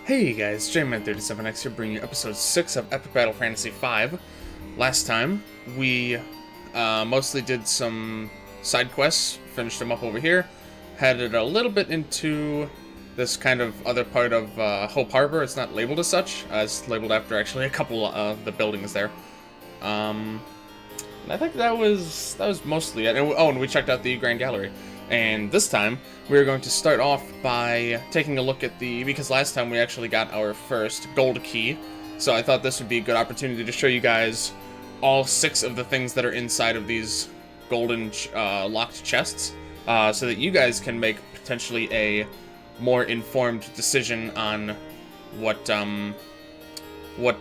Hey guys, JMan37X here bringing you episode 6 of Epic Battle Fantasy V. Last time, we mostly did some side quests, finished them up over here, headed a little bit into this kind of other part of Hope Harbor. It's not labeled as such, it's labeled after actually a couple of the buildings there. And I think that was mostly it. And we checked out the Grand Gallery. And this time, we're going to start off by taking a look at because last time we actually got our first gold key, so I thought this would be a good opportunity to show you guys all 6 of the things that are inside of these golden locked chests, so that you guys can make potentially a more informed decision on what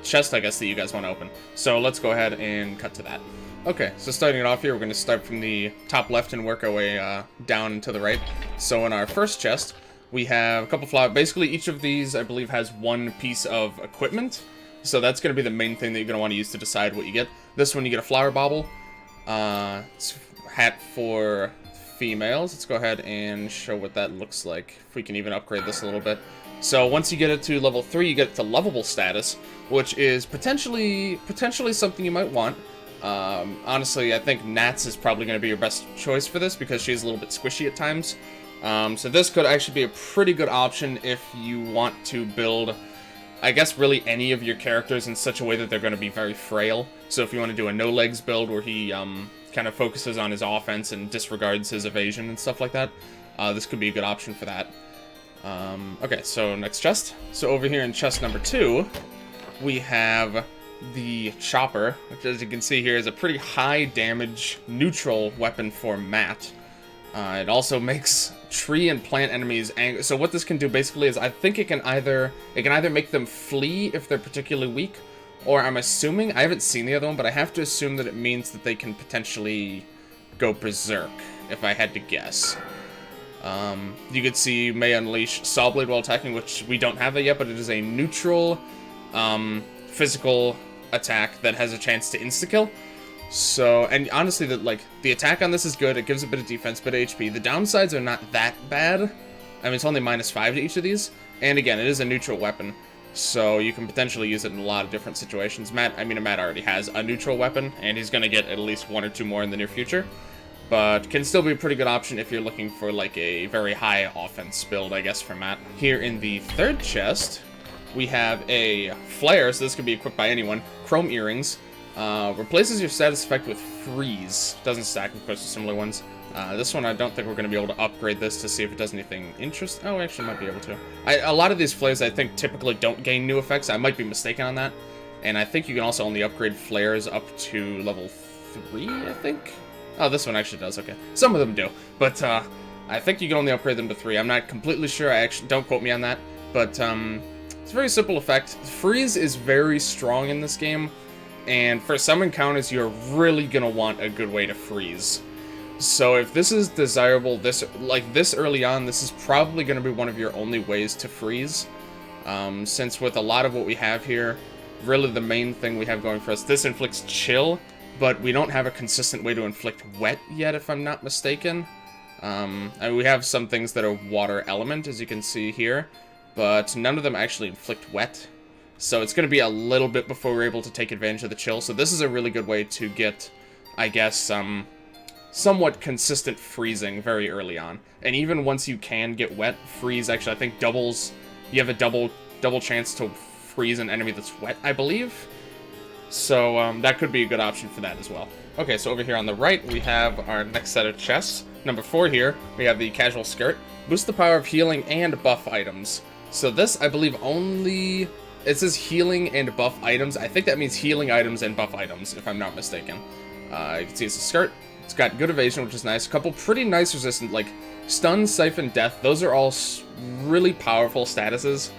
chest, I guess, that you guys want to open. So let's go ahead and cut to that. Okay, so starting it off here, we're going to start from the top left and work our way down and to the right. So in our first chest, we have a couple flowers. Basically, each of these, I believe, has one piece of equipment. So that's going to be the main thing that you're going to want to use to decide what you get. This one, you get a flower bauble. It's a hat for females. Let's go ahead and show what that looks like. If we can even upgrade this a little bit. So once you get it to level 3, you get it to lovable status, which is potentially something you might want. Honestly, I think Nats is probably going to be your best choice for this because she's a little bit squishy at times. So this could actually be a pretty good option if you want to build, I guess, really any of your characters in such a way that they're going to be very frail. So if you want to do a no-legs build where he kind of focuses on his offense and disregards his evasion and stuff like that, this could be a good option for that. Okay, so next chest. So over here in chest number 2, we have the chopper, which, as you can see here, is a pretty high damage neutral weapon for Matt. It also makes tree and plant enemies angry. So what this can do basically is, I think it can either make them flee if they're particularly weak, or I'm assuming, I haven't seen the other one, but I have to assume that it means that they can potentially go berserk, if I had to guess. You could see you may unleash Saw Blade while attacking, which we don't have that yet, but it is a neutral physical attack that has a chance to insta-kill. So, and honestly, the attack on this is good. It gives a bit of defense, bit of HP. The downsides are not that bad. I mean, it's only -5 to each of these. And again, it is a neutral weapon, so you can potentially use it in a lot of different situations. Matt already has a neutral weapon, and he's going to get at least 1 or 2 more in the near future. But can still be a pretty good option if you're looking for, like, a very high offense build, I guess, for Matt. Here in the third chest, we have a flare, so this can be equipped by anyone. Chrome earrings. Replaces your status effect with freeze. Doesn't stack, of course, with similar ones. This one, I don't think we're going to be able to upgrade this to see if it does anything interesting. Oh, we actually might be able to. A lot of these flares, I think, typically don't gain new effects. I might be mistaken on that. And I think you can also only upgrade flares up to level 3, I think? Oh, this one actually does, okay. Some of them do. But, I think you can only upgrade them to 3. I'm not completely sure. Don't quote me on that. But, it's a very simple effect. Freeze is very strong in this game, and for some encounters, you're really gonna want a good way to freeze. So if this is desirable, this early on, this is probably gonna be one of your only ways to freeze. Since with a lot of what we have here, really the main thing we have going for us, this inflicts chill, but we don't have a consistent way to inflict wet yet, if I'm not mistaken. And we have some things that are water element, as you can see here, but none of them actually inflict wet. So it's going to be a little bit before we're able to take advantage of the chill. So this is a really good way to get, I guess, somewhat consistent freezing very early on. And even once you can get wet, freeze actually, I think, doubles. You have a double chance to freeze an enemy that's wet, I believe. So that could be a good option for that as well. Okay, so over here on the right, we have our next set of chests. Number 4 here, we have the casual skirt. Boost the power of healing and buff items. So this, I believe, it says healing and buff items. I think that means healing items and buff items, if I'm not mistaken. You can see it's a skirt. It's got good evasion, which is nice. A couple pretty nice resistant, like stun, siphon, death. Those are all really powerful statuses.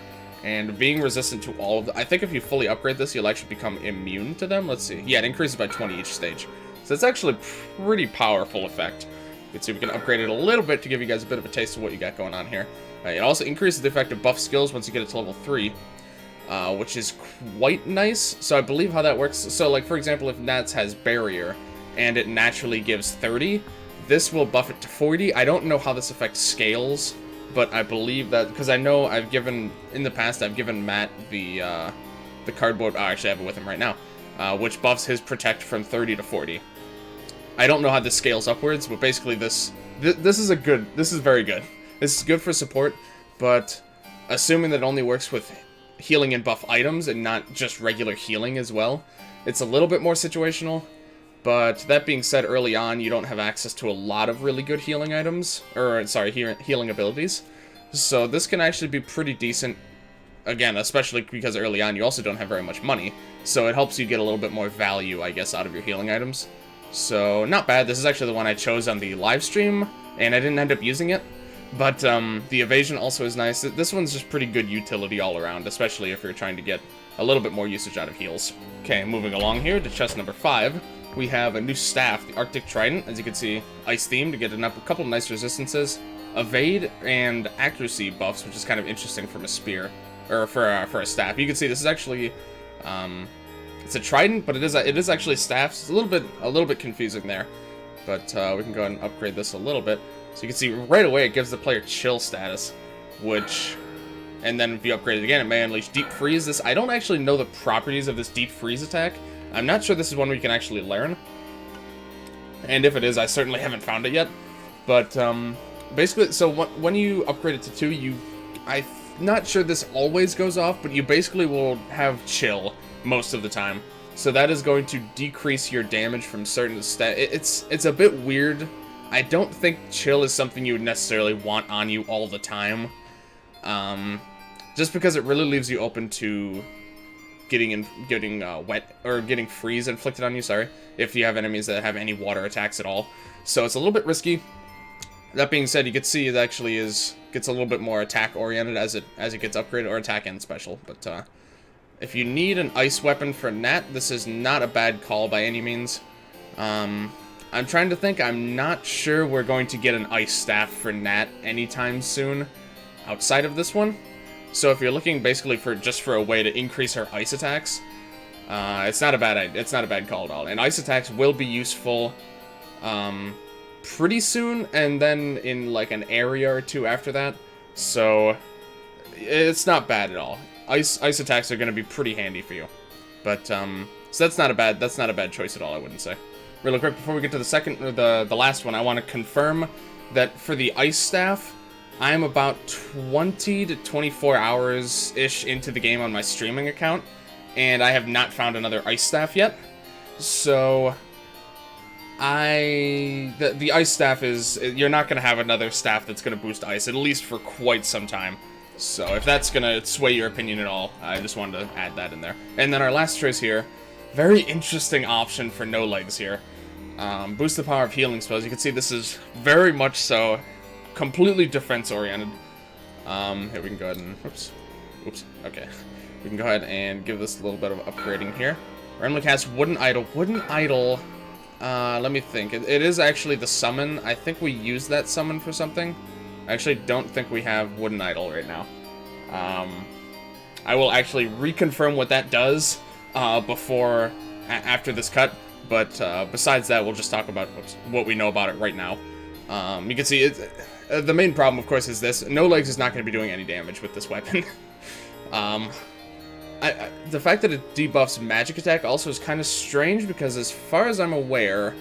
And being resistant to all of them. I think if you fully upgrade this, you'll actually become immune to them. Let's see. Yeah, it increases by 20 each stage. So it's actually a pretty powerful effect. You can see we can upgrade it a little bit to give you guys a bit of a taste of what you got going on here. It also increases the effect of buff skills once you get it to level 3, which is quite nice. So I believe how that works. So, like, for example, if Nats has Barrier, and it naturally gives 30, this will buff it to 40. I don't know how this effect scales. but I believe that, because I know in the past, I've given Matt the cardboard, oh, actually I have it with him right now, which buffs his protect from 30 to 40. I don't know how this scales upwards, but basically this is very good. This is good for support, but assuming that it only works with healing and buff items and not just regular healing as well, it's a little bit more situational. But that being said, early on, you don't have access to a lot of really good healing items, or sorry, healing abilities. So this can actually be pretty decent, again, especially because early on you also don't have very much money. So it helps you get a little bit more value, I guess, out of your healing items. So, not bad. This is actually the one I chose on the live stream, and I didn't end up using it. But the evasion also is nice. This one's just pretty good utility all around, especially if you're trying to get a little bit more usage out of heals. Okay, moving along here to chest number 5, we have a new staff, the Arctic Trident. As you can see, ice theme to get a couple of nice resistances, evade and accuracy buffs, which is kind of interesting from a spear, or for a staff. You can see this is actually it's a trident, but it is actually staffs. It's a little bit confusing there, but we can go ahead and upgrade this a little bit. So you can see right away it gives the player chill status, and then if you upgrade it again, it may unleash deep freeze. I don't actually know the properties of this deep freeze attack. I'm not sure this is one we can actually learn, and if it is, I certainly haven't found it yet. But basically, so when you upgrade it to 2, I'm not sure this always goes off, but you basically will have chill most of the time. So that is going to decrease your damage from certain It's a bit weird. I don't think chill is something you would necessarily want on you all the time. Just because it really leaves you open to getting wet, or getting freeze inflicted on you, sorry, if you have enemies that have any water attacks at all. So it's a little bit risky. That being said, you can see it actually gets a little bit more attack oriented as it gets upgraded, or attack and special. But if you need an ice weapon for Nat, this is not a bad call by any means. I'm trying to think. I'm not sure we're going to get an ice staff for Nat anytime soon outside of this one. So if you're looking basically for a way to increase her ice attacks, it's not a bad call at all. And ice attacks will be useful pretty soon, and then in like an area or 2 after that. So it's not bad at all. Ice attacks are going to be pretty handy for you. But so that's not a bad choice at all, I wouldn't say. Really quick before we get to the last one, I want to confirm that for the ice staff, I'm about 20 to 24 hours-ish into the game on my streaming account, and I have not found another ice staff yet. So the ice staff you're not going to have another staff that's going to boost ice, at least for quite some time. So if that's going to sway your opinion at all, I just wanted to add that in there. And then our last choice here, very interesting option for no legs here. Boost the power of healing spells. You can see this is very much so completely defense oriented. Here we can go ahead and oops, okay. We can go ahead and give this a little bit of upgrading here. Randomly cast Wooden Idol. Wooden Idol, let me think. It is actually the summon. I think we use that summon for something. I actually don't think we have Wooden Idol right now. I will actually reconfirm what that does after this cut, but besides that, we'll just talk about what we know about it right now. You can see the main problem, of course, is this. No legs is not going to be doing any damage with this weapon. The fact that it debuffs magic attack also is kind of strange, because as far as I'm aware,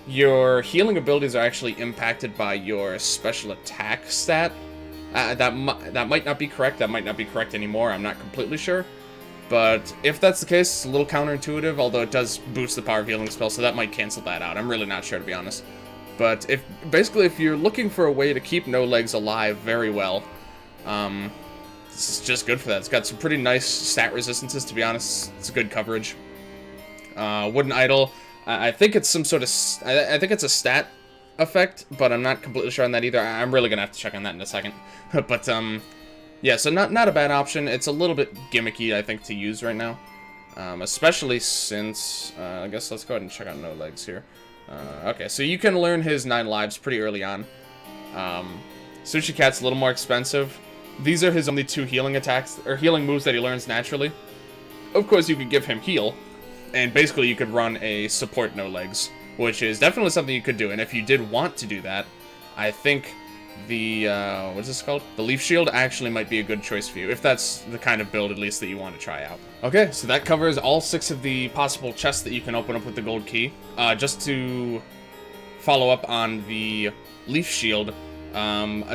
your healing abilities are actually impacted by your special attack stat. That might not be correct. That might not be correct anymore. I'm not completely sure. But if that's the case, it's a little counterintuitive, although it does boost the power of healing spell, so that might cancel that out. I'm really not sure, to be honest. But if you're looking for a way to keep no legs alive very well, this is just good for that. It's got some pretty nice stat resistances, to be honest. It's good coverage. Wooden Idol, I think it's some sort of, I think it's a stat effect, but I'm not completely sure on that either. I'm really gonna have to check on that in a second. But yeah, so not a bad option. It's a little bit gimmicky, I think, to use right now, especially since I guess let's go ahead and check out no legs here. Okay, so you can learn his 9 lives pretty early on. Sushi Cat's a little more expensive. These are his only 2 healing attacks, or healing moves that he learns naturally. Of course, you could give him heal, and basically you could run a support no legs, which is definitely something you could do. And if you did want to do that, I think the, what's this called? The Leaf Shield actually might be a good choice for you, if that's the kind of build, at least, that you want to try out. Okay, so that covers all 6 of the possible chests that you can open up with the gold key. Just to follow up on the Leaf Shield,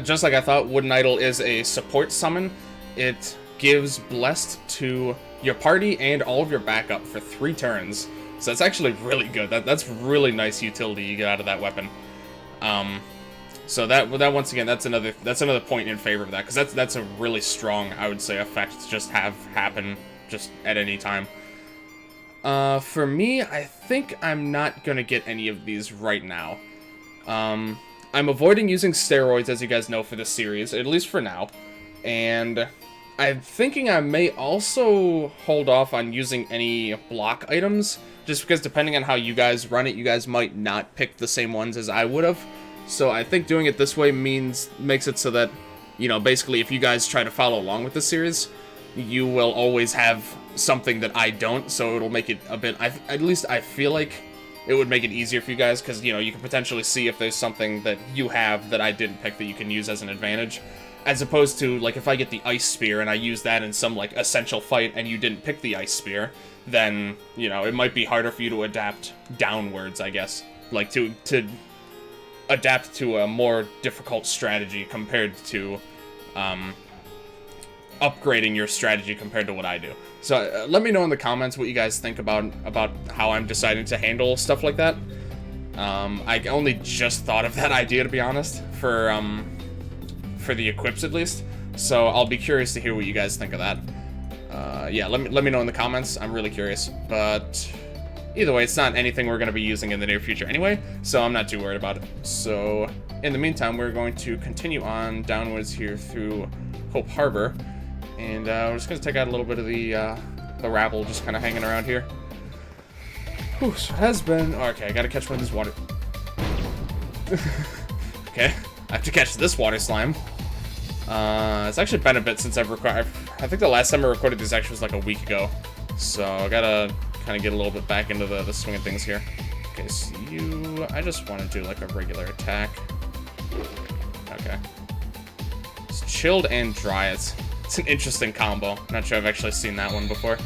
just like I thought, Wooden Idol is a support summon. It gives Blessed to your party and all of your backup for 3 turns. So that's actually really good. That's really nice utility you get out of that weapon. So that once again, that's another point in favor of that, because that's a really strong, I would say, effect to just have happen just at any time. For me, I think I'm not gonna get any of these right now. I'm avoiding using steroids, as you guys know, for this series, at least for now, and I'm thinking I may also hold off on using any block items, just because depending on how you guys run it, you guys might not pick the same ones as I would have. So I think doing it this way makes it so that, you know, basically if you guys try to follow along with the series, you will always have something that I don't, so it'll make it a bit, at least I feel like it would make it easier for you guys, because, you know, you can potentially see if there's something that you have that I didn't pick that you can use as an advantage, as opposed to, like, if I get the Ice Spear and I use that in some, like, essential fight and you didn't pick the Ice Spear, then, you know, it might be harder for you to adapt downwards, I guess, like, to adapt to a more difficult strategy compared to upgrading your strategy compared to what I do. So let me know in the comments what you guys think about how I'm deciding to handle stuff like that. I only just thought of that idea, to be honest, for the equips at least. So I'll be curious to hear what you guys think of that. Yeah, let me know in the comments. I'm really curious, but either way, it's not anything we're going to be using in the near future anyway, so I'm not too worried about it. So, in the meantime, we're going to continue on downwards here through Hope Harbor, and we're just going to take out a little bit of the rabble just kind of hanging around here. Whew, so it has been... Oh, okay, I got to catch one of these water... Okay, I have to catch this water slime. It's actually been a bit since I've recorded... I think the last time I recorded this actually was like a week ago, so I gotta kind of get a little bit back into the swing of things here. Okay, so I just want to do like a regular attack. Okay. It's chilled and dry. It's an interesting combo. Not sure I've actually seen that one before.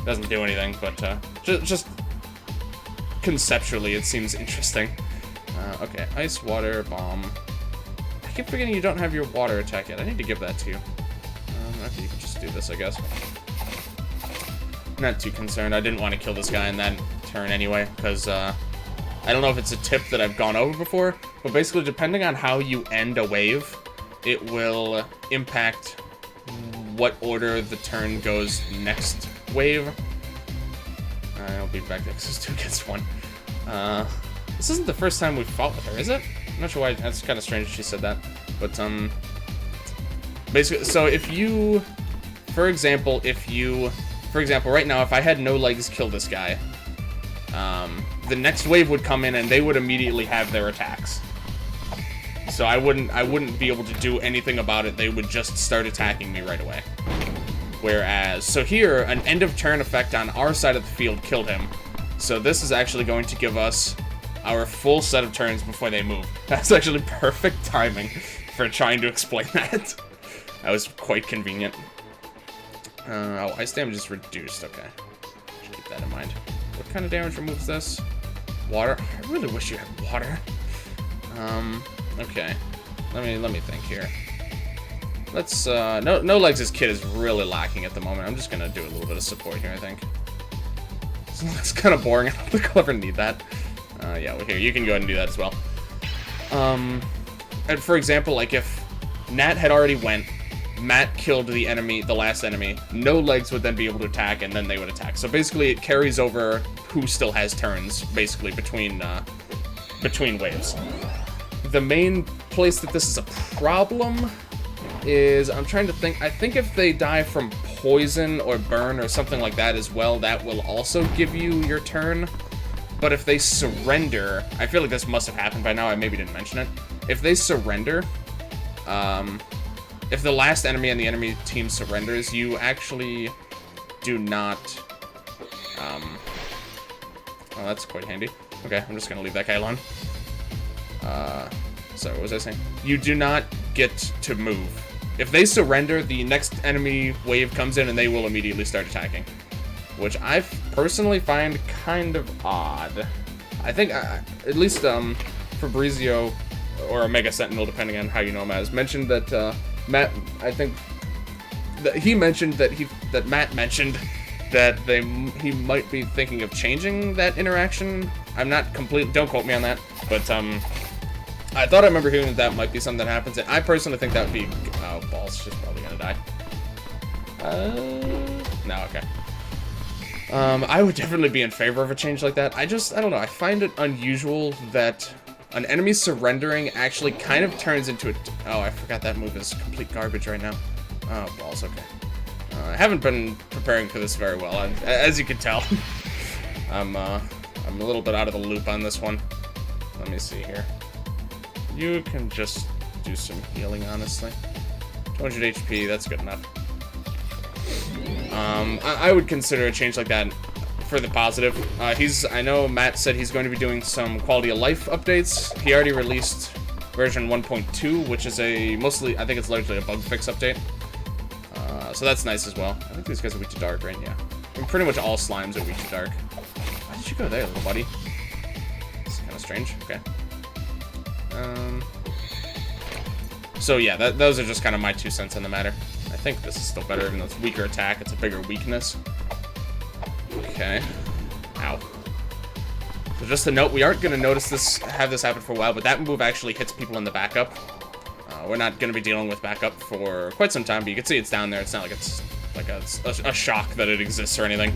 Doesn't do anything, but just conceptually it seems interesting. Okay, ice, water, bomb. I keep forgetting you don't have your water attack yet. I need to give that to you. Okay, you can just do this, I guess. Not too concerned. I didn't want to kill this guy in that turn anyway, because I don't know if it's a tip that I've gone over before, but basically depending on how you end a wave, it will impact what order the turn goes next wave. I'll be back there because it's 2 against 1. This isn't the first time we've fought with her, is it? I'm not sure why. That's kind of strange she said that, but basically, so if you, for example, right now, if I had no legs kill this guy, the next wave would come in and they would immediately have their attacks. So I wouldn't be able to do anything about it. They would just start attacking me right away. Whereas, so here, an end of turn effect on our side of the field killed him. So this is actually going to give us our full set of turns before they move. That's actually perfect timing for trying to explain that. That was quite convenient. Oh, ice damage is reduced. Okay. Should keep that in mind. What kind of damage removes this? Water? I really wish you had water. Okay. Let me think here. Let's, no legs' kit is really lacking at the moment. I'm just gonna do a little bit of support here, I think. It's kind of boring. I don't think I'll ever need that. Yeah, well, here, you can go ahead and do that as well. And for example, like if Nat had already went, Matt killed the enemy, the last enemy, no legs would then be able to attack, and then they would attack. So basically, it carries over who still has turns, basically, between waves. The main place that this is a problem is, I'm trying to think, I think if they die from poison or burn or something like that as well, that will also give you your turn. But if they surrender, I feel like this must have happened by now, I maybe didn't mention it. If they surrender, if the last enemy and the enemy team surrenders, you actually do not, oh, that's quite handy. Okay, I'm just gonna leave that guy alone. Sorry, what was I saying? You do not get to move. If they surrender, the next enemy wave comes in and they will immediately start attacking, which I personally find kind of odd. I think, at least Fabrizio, or Omega Sentinel, depending on how you know him as, mentioned that Matt, I think, that he mentioned that Matt mentioned that he might be thinking of changing that interaction. I'm not completely, don't quote me on that, but I thought I remember hearing that might be something that happens, and I personally think that would be, oh, balls, she's probably gonna die. No, okay. I would definitely be in favor of a change like that. I don't know, I find it unusual that an enemy surrendering actually kind of turns into a, oh, I forgot that move is complete garbage right now. Oh, balls, okay. I haven't been preparing for this very well, and as you can tell, I'm a little bit out of the loop on this one. Let me see here. You can just do some healing, honestly. 200 HP, that's good enough. I would consider a change like that for the positive. I know Matt said he's going to be doing some quality of life updates. He already released version 1.2, which is I think it's largely a bug fix update. So that's nice as well. I think these guys are weak to dark, right? Yeah. And pretty much all slimes are weak to dark. Why did you go there, little buddy? It's kind of strange. Okay. So yeah, those are just kind of my 2 cents on the matter. I think this is still better, even though it's weaker attack. It's a bigger weakness. Okay. Ow. So just a note, we aren't going to have this happen for a while, but that move actually hits people in the backup. We're not going to be dealing with backup for quite some time, but you can see it's down there. It's not like it's like a shock that it exists or anything.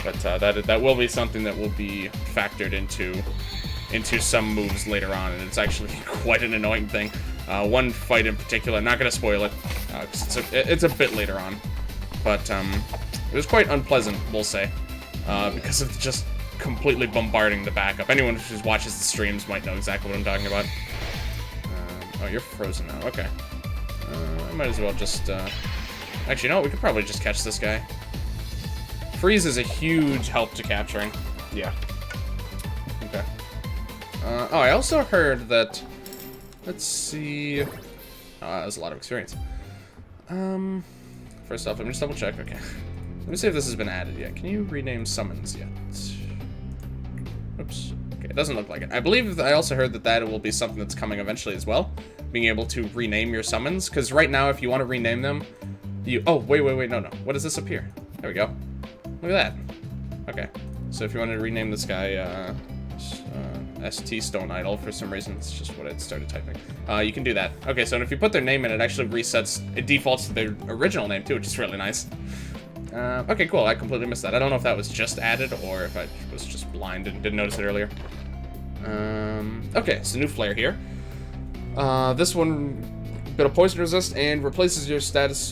But that will be something that will be factored into some moves later on, and it's actually quite an annoying thing. One fight in particular, I'm not going to spoil it, because it's a bit later on, but it was quite unpleasant, we'll say, because of just completely bombarding the backup. Anyone who just watches the streams might know exactly what I'm talking about. Oh, you're frozen now, okay. I might as well just, actually, no, we could probably just catch this guy. Freeze is a huge help to capturing. Yeah. Okay. Oh, I also heard that, let's see, that was a lot of experience. First off, let me just double check, okay. Let me see if this has been added yet. Can you rename summons yet? Oops. Okay, it doesn't look like it. I believe I also heard that will be something that's coming eventually as well. Being able to rename your summons, because right now if you want to rename them, oh, wait, no. What does this appear? There we go. Look at that. Okay, so if you want to rename this guy, ST Stone Idol, for some reason, it's just what I started typing. You can do that. Okay, so if you put their name in, it actually resets, it defaults to their original name too, which is really nice. Okay, cool, I completely missed that. I don't know if that was just added, or if I was just blind and didn't notice it earlier. Okay, so new flare here. This one, bit of poison resist, and replaces your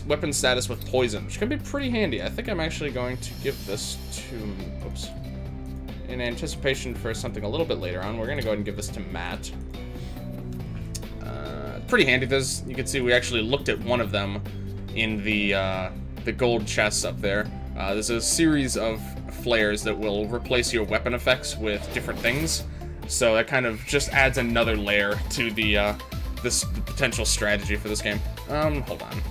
weapon status with poison, which can be pretty handy. I think I'm actually going to give this to, oops. In anticipation for something a little bit later on, we're going to go ahead and give this to Matt. Pretty handy. You can see we actually looked at one of them in the gold chests up there. There's a series of flares that will replace your weapon effects with different things. So that kind of just adds another layer to the potential strategy for this game. Hold on.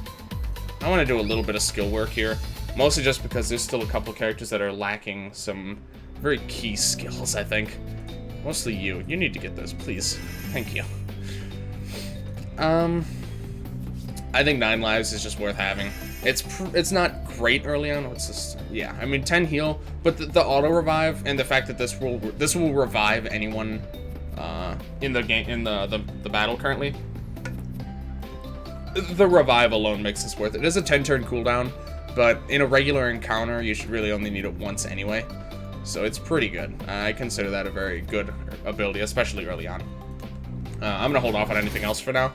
I want to do a little bit of skill work here. Mostly just because there's still a couple characters that are lacking some very key skills, I think. Mostly you. You need to get those, please. Thank you. I think 9 lives is just worth having. It's not great early on. What's this? Yeah, I mean 10 heal, but the auto revive and the fact that this will revive anyone in the game, in the battle currently. The revive alone makes this worth it. It is a 10-turn cooldown, but in a regular encounter, you should really only need it once anyway. So it's pretty good. I consider that a very good ability, especially early on. I'm gonna hold off on anything else for now,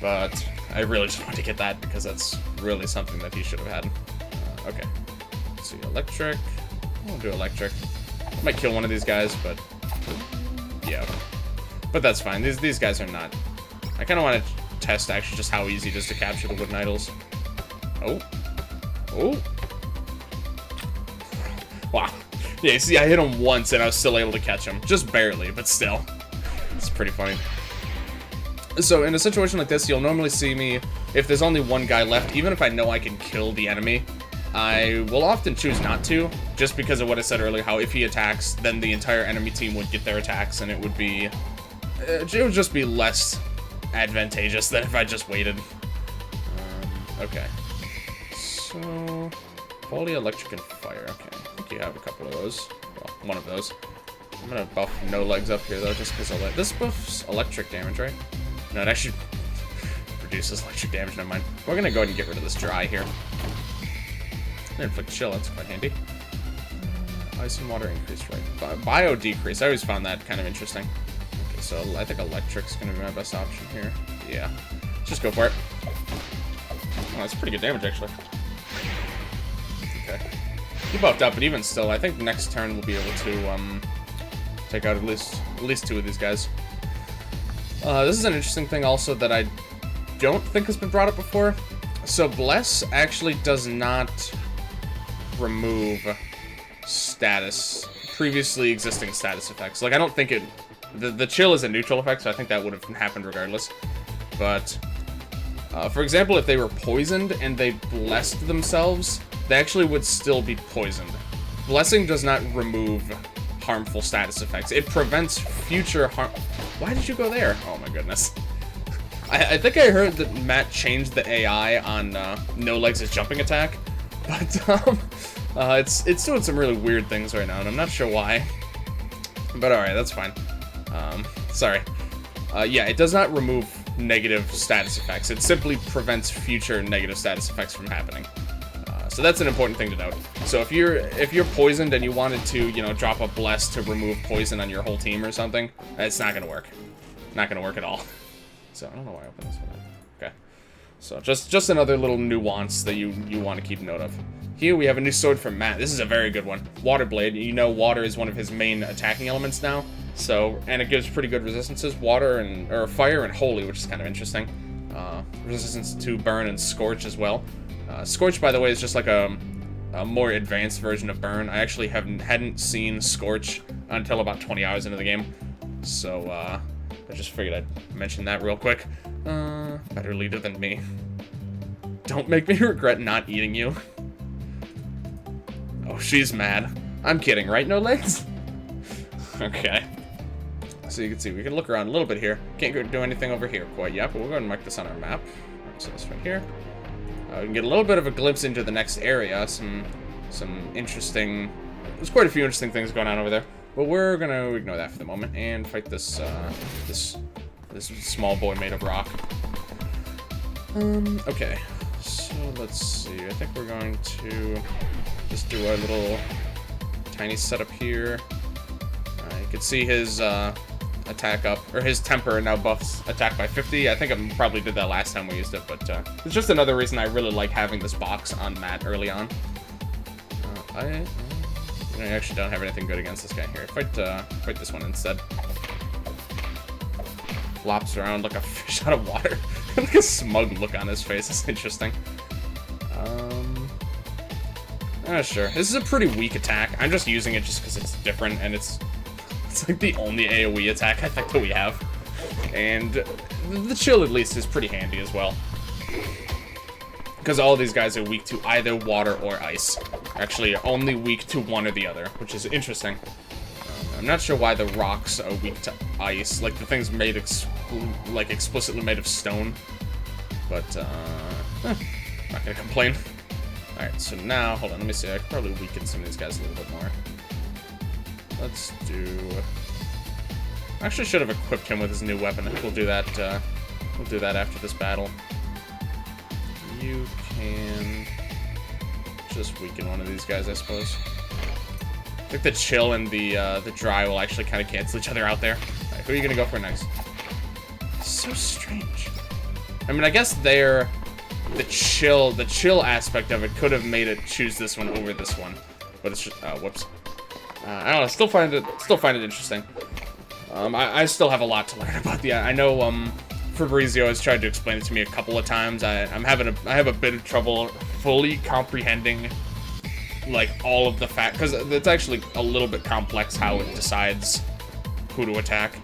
but I really just want to get that because that's really something that he should have had. Okay, let's see, electric. We'll do electric. I might kill one of these guys, but yeah, but that's fine. These guys are not. I kind of want to test actually just how easy it is to capture the wooden idols. Oh, wow. Yeah, see, I hit him once and I was still able to catch him. Just barely, but still. It's pretty funny. So in a situation like this, you'll normally see me, if there's only one guy left, even if I know I can kill the enemy, I will often choose not to, just because of what I said earlier, how if he attacks, then the entire enemy team would get their attacks, and it would just be less advantageous than if I just waited. Okay. So, volley, electric, and fire. Okay, I think you have a couple of those. Well, one of those. I'm gonna buff no legs up here, though, just because this buffs electric damage, right? No, it actually reduces electric damage, never mind. We're gonna go ahead and get rid of this dry here. Inflict chill, that's quite handy. Ice and water increase, right? Bio decrease, I always found that kind of interesting. Okay, so I think electric's gonna be my best option here. Yeah, let's just go for it. Oh, that's pretty good damage, actually. Okay. He buffed up, but even still, I think next turn we'll be able to take out at least two of these guys. This is an interesting thing also that I don't think has been brought up before. So Bless actually does not remove previously existing status effects. Like, I don't think the chill is a neutral effect, so I think that would have happened regardless. But, for example, if they were poisoned and they blessed themselves, they actually would still be poisoned. Blessing does not remove harmful status effects. It prevents future harm. Why did you go there? Oh my goodness. I think I heard that Matt changed the AI on No Legs' jumping attack, but it's doing some really weird things right now, and I'm not sure why. But alright, that's fine. Sorry. Yeah, it does not remove negative status effects. It simply prevents future negative status effects from happening. So that's an important thing to note. So if you're poisoned and you wanted to, you know, drop a bless to remove poison on your whole team or something, it's not gonna work. Not gonna work at all. So I don't know why I opened this one up. Okay. So just another little nuance that you want to keep note of. Here we have a new sword from Matt. This is a very good one. Water Blade. You know water is one of his main attacking elements now. So, and it gives pretty good resistances. Or fire and holy, which is kind of interesting. Resistance to burn and scorch as well. Scorch, by the way, is just like a more advanced version of burn. I actually hadn't seen Scorch until about 20 hours into the game. So, I just figured I'd mention that real quick. Better leader than me. Don't make me regret not eating you. Oh, she's mad. I'm kidding, right? No legs? Okay. So you can see, we can look around a little bit here. Can't do anything over here quite yet, but we'll go ahead and mark this on our map. Alright, so this right here. We can get a little bit of a glimpse into the next area. Some interesting... There's quite a few interesting things going on over there. But we're gonna ignore that for the moment and fight this this small boy made of rock. Okay. So let's see. I think we're going to just do our little tiny setup here. You can see his attack up, or his temper now buffs attack by 50. I think I probably did that last time we used it, but it's just another reason I really like having this box on Matt early on. I actually don't have anything good against this guy here. Fight this one instead. Flops around like a fish out of water. Like a smug look on his face. It's interesting. Sure. This is a pretty weak attack. I'm just using it just because it's different, and it's like the only AoE attack I think that we have. And the chill at least is pretty handy as well. Because all of these guys are weak to either water or ice. Actually, only weak to one or the other, which is interesting. I'm not sure why the rocks are weak to ice, like the things made explicitly made of stone. But, not gonna complain. Alright, so now, hold on, let me see. I could probably weaken some of these guys a little bit more. Let's do... Actually, should have equipped him with his new weapon. I think we'll do that after this battle. You can just weaken one of these guys, I suppose. I think the chill and the dry will actually kind of cancel each other out there. Alright, who are you gonna go for next? So strange. I mean, I guess the chill aspect of it could have made it choose this one over this one, but it's just whoops. I don't know. Still find it interesting. I still have a lot to learn about the. I know Fabrizio has tried to explain it to me a couple of times. I have a bit of trouble fully comprehending like all of the fact, because it's actually a little bit complex how it decides who to attack.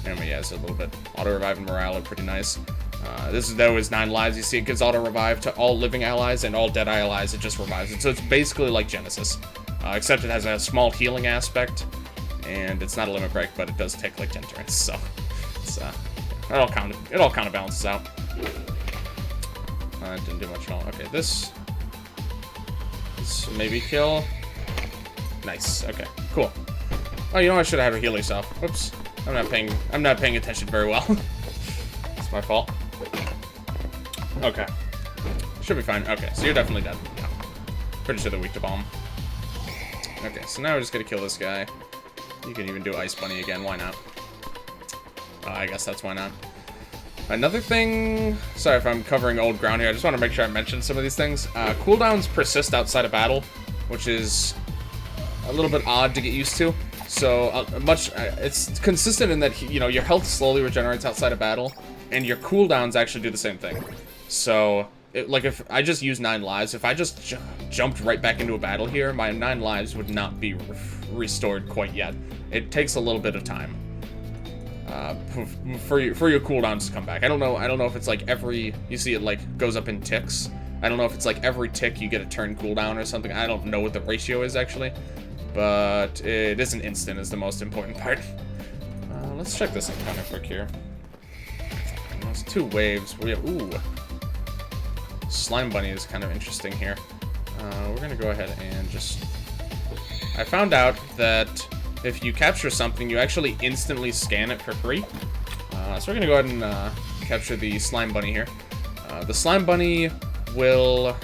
Anyway, yeah, it's a little bit. Auto revive and morale are pretty nice. This is though is 9 lives. You see, it gives auto revive to all living allies, and all dead allies it just revives it. So it's basically like Genesis, except it has a small healing aspect, and it's not a limit break, but it does take like 10 turns. So it's it all kind of balances out. Didn't do much at all. Okay, this maybe kill. Nice. Okay, cool. Oh, you know, I should have had a heal yourself. Whoops. I'm not paying attention very well. It's my fault. Okay. Should be fine. Okay, so you're definitely dead. Yeah. Pretty sure they're weak to bomb. Okay, so now we're just gonna kill this guy. You can even do Ice Bunny again. Why not? I guess that's why not. Another thing... Sorry if I'm covering old ground here. I just want to make sure I mention some of these things. Cooldowns persist outside of battle, which is a little bit odd to get used to. So, it's consistent in that, you know, your health slowly regenerates outside of battle, and your cooldowns actually do the same thing. So, like, if I just use 9 lives, if I just jumped right back into a battle here, my 9 lives would not be restored quite yet. It takes a little bit of time for your cooldowns to come back. I don't know if it's like you see it like goes up in ticks. I don't know if it's like every tick you get a turn cooldown or something. I don't know what the ratio is actually, but it isn't instant is the most important part. Let's check this encounter quick here. There's 2 waves. Ooh. Slime Bunny is kind of interesting here. We're gonna go ahead and just... I found out that if you capture something, you actually instantly scan it for free. So we're gonna go ahead and capture the Slime Bunny here. The Slime Bunny will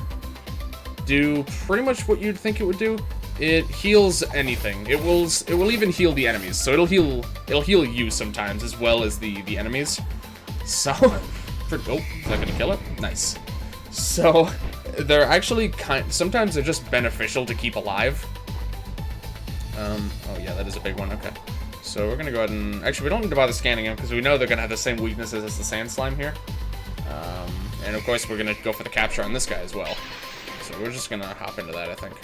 do pretty much what you'd think it would do. It heals anything. It will even heal the enemies. So it'll heal you sometimes as well as the enemies. So, oh, is that gonna kill it? Nice. So, they're actually sometimes they're just beneficial to keep alive. Oh yeah, that is a big one, okay. So we're gonna go ahead and, actually we don't need to bother scanning them because we know they're gonna have the same weaknesses as the Sand Slime here. And of course we're gonna go for the capture on this guy as well. So we're just gonna hop into that, I think.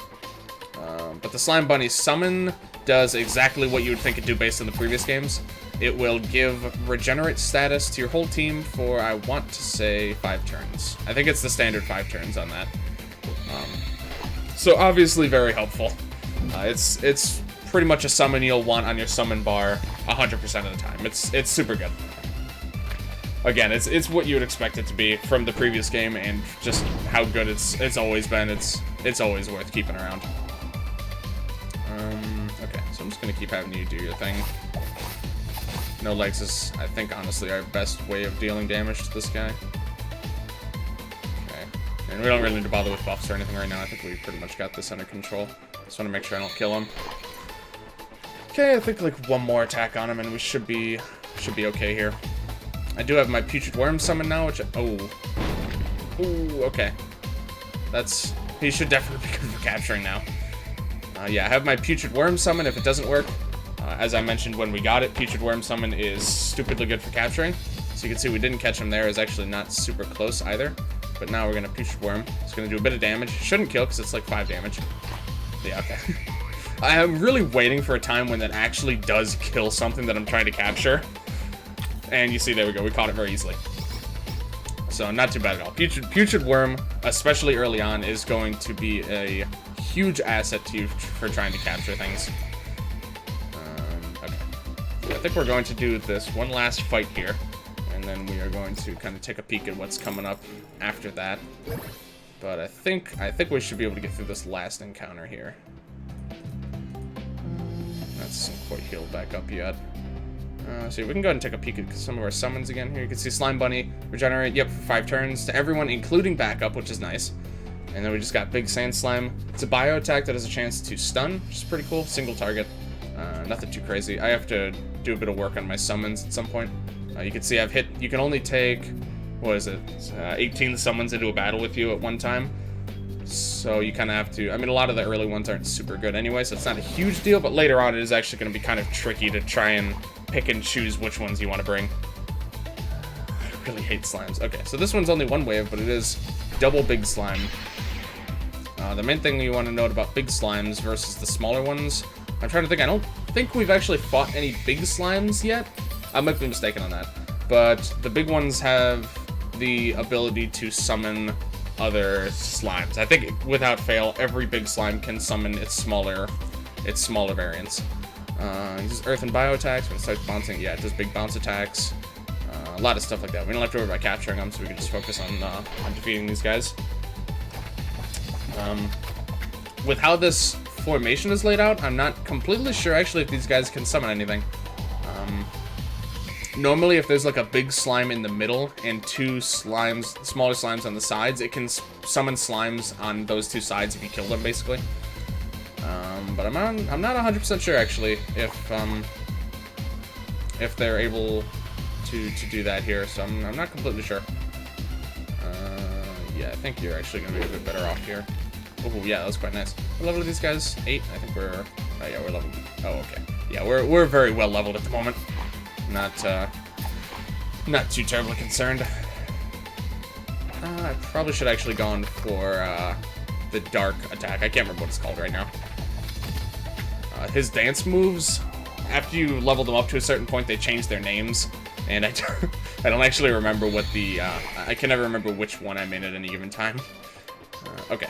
But the Slime Bunny summon does exactly what you would think it'd do based on the previous games. It will give regenerate status to your whole team for, I want to say, 5 turns. I think it's the standard 5 turns on that. So obviously very helpful. It's pretty much a summon you'll want on your summon bar 100% of the time. It's super good. Again, it's what you would expect it to be from the previous game, and just how good it's always been. It's always worth keeping around. Okay, so I'm just gonna keep having you do your thing. No legs is, I think, honestly our best way of dealing damage to this guy. Okay, and we don't really need to bother with buffs or anything right now. I think we pretty much got this under control. Just want to make sure I don't kill him. Okay, I think like one more attack on him and we should be okay here. I do have my Putrid Worm summon now, which ooh, okay. He should definitely be good for capturing now. Yeah, I have my Putrid Worm summon if it doesn't work. As I mentioned when we got it, Putrid Worm summon is stupidly good for capturing. So you can see we didn't catch him there. It's actually not super close either. But now we're gonna Putrid Worm. It's gonna do a bit of damage. Shouldn't kill because it's like 5 damage. Yeah, okay. I'm really waiting for a time when that actually does kill something that I'm trying to capture. And you see, there we go. We caught it very easily. So not too bad at all. Putrid Worm, especially early on, is going to be a huge asset to you for trying to capture things. Okay. So I think we're going to do this one last fight here. And then we are going to kind of take a peek at what's coming up after that. But I think we should be able to get through this last encounter here. That's not quite healed back up yet. So we can go ahead and take a peek at some of our summons again here. You can see Slime Bunny regenerate, yep, for 5 turns to everyone, including backup, which is nice. And then we just got Big Sand Slime. It's a bio attack that has a chance to stun, which is pretty cool. Single target. Nothing too crazy. I have to do a bit of work on my summons at some point. You can see you can only take, what is it, 18 summons into a battle with you at one time. So you kind of have to, I mean, a lot of the early ones aren't super good anyway, so it's not a huge deal, but later on it is actually going to be kind of tricky to try and pick and choose which ones you want to bring. I really hate slimes. Okay, so this one's only one wave, but it is double Big Slime. The main thing you want to note about Big Slimes versus the smaller ones, I'm trying to think, I don't think we've actually fought any Big Slimes yet. I might be mistaken on that. But the big ones have the ability to summon other slimes. I think without fail, every big slime can summon its smaller variants. Uses earth and bio attacks when it starts bouncing. Yeah, it does big bounce attacks. A lot of stuff like that. We don't have to worry about capturing them, so we can just focus on defeating these guys. With how this formation is laid out, I'm not completely sure actually if these guys can summon anything. Normally, if there's like a big slime in the middle and two smaller slimes on the sides, it can summon slimes on those two sides if you kill them, basically. But I'm not 100% sure actually if they're able to do that here, so I'm not completely sure. Yeah, I think you're actually gonna be a bit better off here. Oh yeah, that was quite nice. What level are these guys? 8? I think we're... Oh yeah, we're level... Oh, okay. Yeah, we're very well leveled at the moment. Not too terribly concerned. I probably should actually gone for the dark attack. I can't remember what it's called right now. His dance moves, after you level them up to a certain point, they change their names. And I don't actually remember what the... I can never remember which one I'm in at any given time. Okay.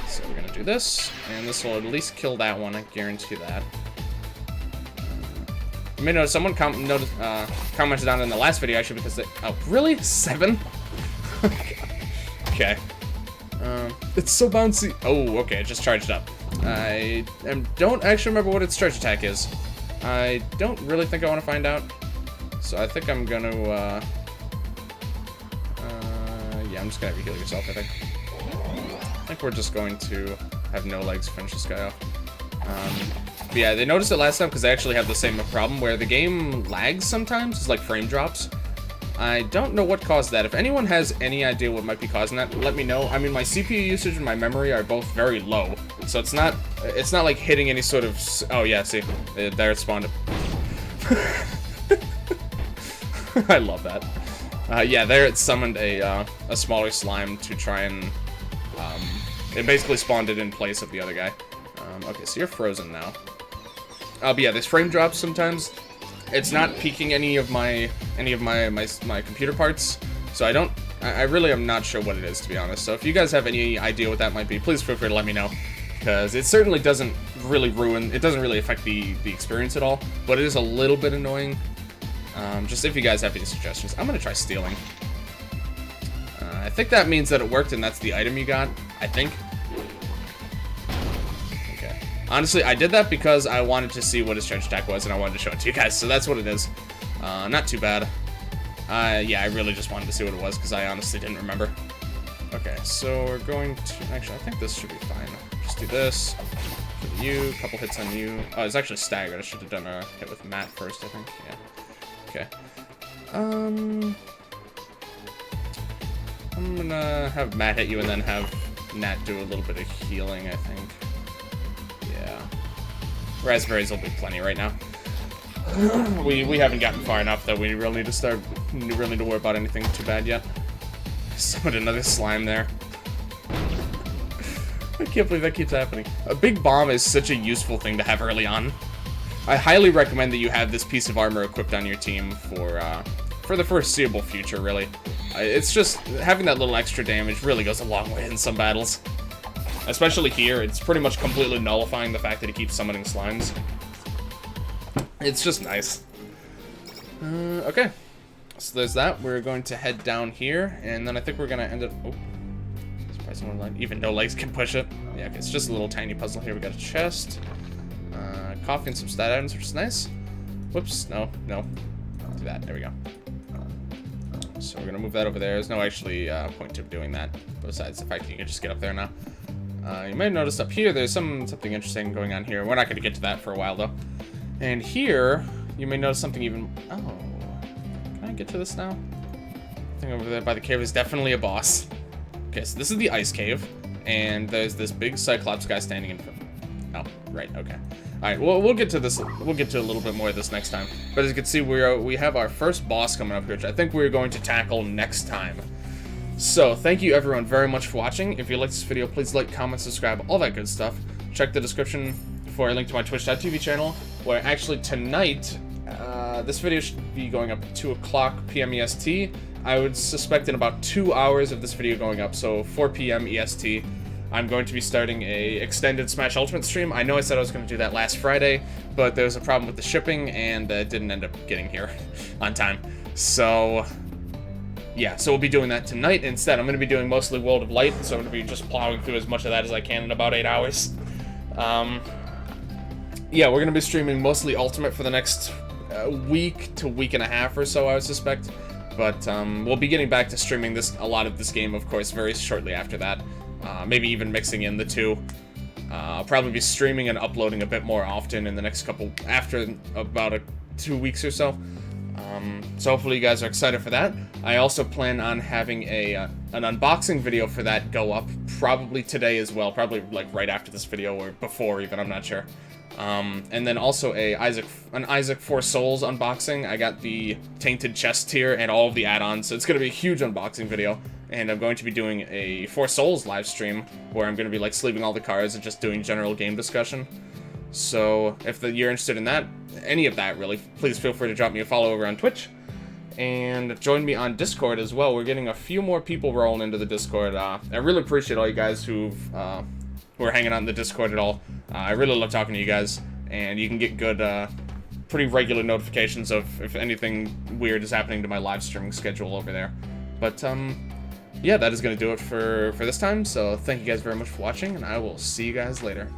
So we're gonna do this, and this will at least kill that one, I guarantee that. You may notice someone commented on it in the last video, actually, because they... Oh, really? 7? Okay. It's so bouncy. Oh, okay, it just charged up. I don't actually remember what its charge attack is. I don't really think I want to find out. So I think I'm gonna, yeah, I'm just gonna have you heal yourself, I think. I think we're just going to have no legs finish this guy off. But yeah, they noticed it last time because I actually have the same problem where the game lags sometimes. It's like frame drops. I don't know what caused that. If anyone has any idea what might be causing that, let me know. I mean, my CPU usage and my memory are both very low, so it's not like hitting any sort of... Oh yeah, see, there it spawned. I love that. Yeah, there it summoned a smaller slime to try and... it basically spawned it in place of the other guy. Okay, so you're frozen now. But yeah, there's frame drops sometimes. It's not peaking any of my computer parts, so I really am not sure what it is, to be honest. So if you guys have any idea what that might be, please feel free to let me know, because it certainly doesn't really affect the experience at all, but it is a little bit annoying. Just if you guys have any suggestions. I'm gonna try stealing. I think that means that it worked and that's the item you got, I think. Okay. Honestly, I did that because I wanted to see what his charge attack was and I wanted to show it to you guys, so that's what it is. Not too bad. Yeah, I really just wanted to see what it was because I honestly didn't remember. Okay, so we're going to... Actually, I think this should be fine. Just do this. Kill you, a couple hits on you. Oh, it's actually staggered. I should have done a hit with Matt first, I think. Yeah. Okay. I'm gonna have Matt hit you and then have Nat do a little bit of healing, I think. Yeah. Raspberries will be plenty right now. We haven't gotten far enough that we really need to worry about anything too bad yet. Summoned another slime there. I can't believe that keeps happening. A big bomb is such a useful thing to have early on. I highly recommend that you have this piece of armor equipped on your team for the foreseeable future, really. It's just, having that little extra damage really goes a long way in some battles. Especially here, it's pretty much completely nullifying the fact that he keeps summoning slimes. It's just nice. Okay. So there's that. We're going to head down here, and then I think we're going to end up... Oh. Surprise someone line. Even no legs can push it. Yeah, okay, it's just a little tiny puzzle here. We got a chest. Coffee and some stat items, which is nice. Whoops. No. Do that. There we go. So we're going to move that over there. There's no actually point to doing that, besides the fact that you can just get up there now. You may have noticed up here, there's something interesting going on here. We're not going to get to that for a while, though. And here, you may notice something even... Oh. Can I get to this now? I think over there by the cave is definitely a boss. Okay, so this is the ice cave. And there's this big Cyclops guy standing in front. Oh, right, okay. Alright, well, we'll get to this. We'll get to a little bit more of this next time. But as you can see, we have our first boss coming up here, which I think we're going to tackle next time. So, thank you everyone very much for watching. If you liked this video, please like, comment, subscribe, all that good stuff. Check the description for a link to my twitch.tv channel, where actually tonight, This video should be going up at 2 o'clock p.m. EST. I would suspect in about 2 hours of this video going up, so 4 p.m. EST, I'm going to be starting a extended Smash Ultimate stream. I know I said I was going to do that last Friday, but there was a problem with the shipping, and it didn't end up getting here on time. So, yeah, so we'll be doing that tonight instead. I'm going to be doing mostly World of Light, so I'm going to be just plowing through as much of that as I can in about 8 hours. Yeah, we're going to be streaming mostly Ultimate for the next week to week and a half or so, I would suspect. But we'll be getting back to streaming a lot of this game, of course, very shortly after that. Maybe even mixing in the two. I'll probably be streaming and uploading a bit more often in the next after about 2 weeks or so. So hopefully you guys are excited for that. I also plan on having an unboxing video for that go up probably today as well. Probably like right after this video or before even, I'm not sure. And then also an Isaac 4 Souls unboxing. I got the Tainted Chest tier and all of the add-ons, so it's going to be a huge unboxing video. And I'm going to be doing a 4 Souls live stream where I'm going to be like sleeving all the cards and just doing general game discussion. So if you're interested in that, any of that really, please feel free to drop me a follow over on Twitch. And join me on Discord as well. We're getting a few more people rolling into the Discord. I really appreciate all you guys who are hanging out in the Discord at all. I really love talking to you guys, and you can get good, pretty regular notifications of if anything weird is happening to my live streaming schedule over there. But, yeah, that is going to do it for this time, so thank you guys very much for watching, and I will see you guys later.